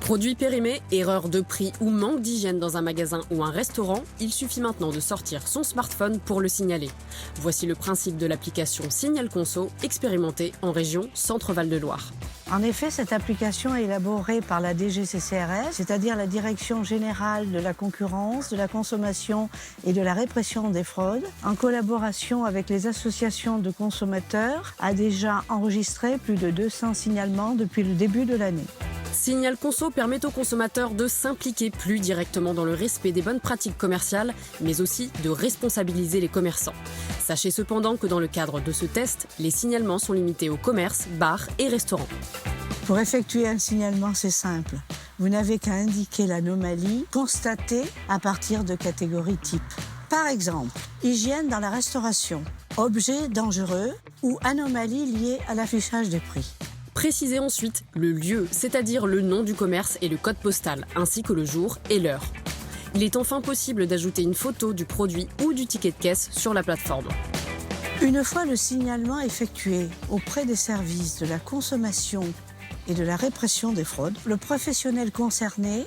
Produits périmés, erreur de prix ou manque d'hygiène dans un magasin ou un restaurant, il suffit maintenant de sortir son smartphone pour le signaler. Voici le principe de l'application Signal Conso, expérimentée en région Centre-Val de Loire. En effet, cette application est élaborée par la DGCCRF, c'est-à-dire la Direction Générale de la Concurrence, de la Consommation et de la Répression des Fraudes, en collaboration avec les associations de consommateurs, a déjà enregistré plus de 200 signalements depuis le début de l'année. Signal Conso permet aux consommateurs de s'impliquer plus directement dans le respect des bonnes pratiques commerciales, mais aussi de responsabiliser les commerçants. Sachez cependant que dans le cadre de ce test, les signalements sont limités aux commerces, bars et restaurants. Pour effectuer un signalement, c'est simple. Vous n'avez qu'à indiquer l'anomalie constatée à partir de catégories types. Par exemple, hygiène dans la restauration, objet dangereux ou anomalie liée à l'affichage des prix. Précisez ensuite le lieu, c'est-à-dire le nom du commerce et le code postal, ainsi que le jour et l'heure. Il est enfin possible d'ajouter une photo du produit ou du ticket de caisse sur la plateforme. Une fois le signalement effectué auprès des services de la consommation et de la répression des fraudes, le professionnel concerné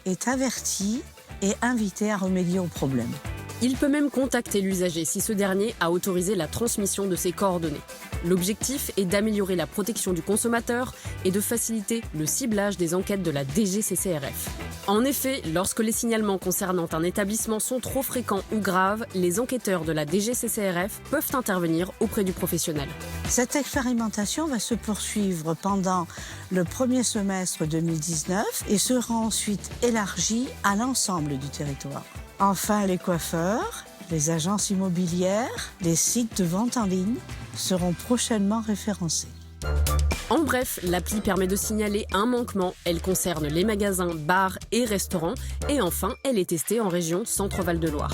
est averti et invité à remédier au problème. Il peut même contacter l'usager si ce dernier a autorisé la transmission de ses coordonnées. L'objectif est d'améliorer la protection du consommateur et de faciliter le ciblage des enquêtes de la DGCCRF. En effet, lorsque les signalements concernant un établissement sont trop fréquents ou graves, les enquêteurs de la DGCCRF peuvent intervenir auprès du professionnel. Cette expérimentation va se poursuivre pendant le premier semestre 2019 et sera ensuite élargie à l'ensemble du territoire. Enfin, les coiffeurs, les agences immobilières, les sites de vente en ligne seront prochainement référencés. En bref, l'appli permet de signaler un manquement. Elle concerne les magasins, bars et restaurants. Et enfin, elle est testée en région Centre-Val de Loire.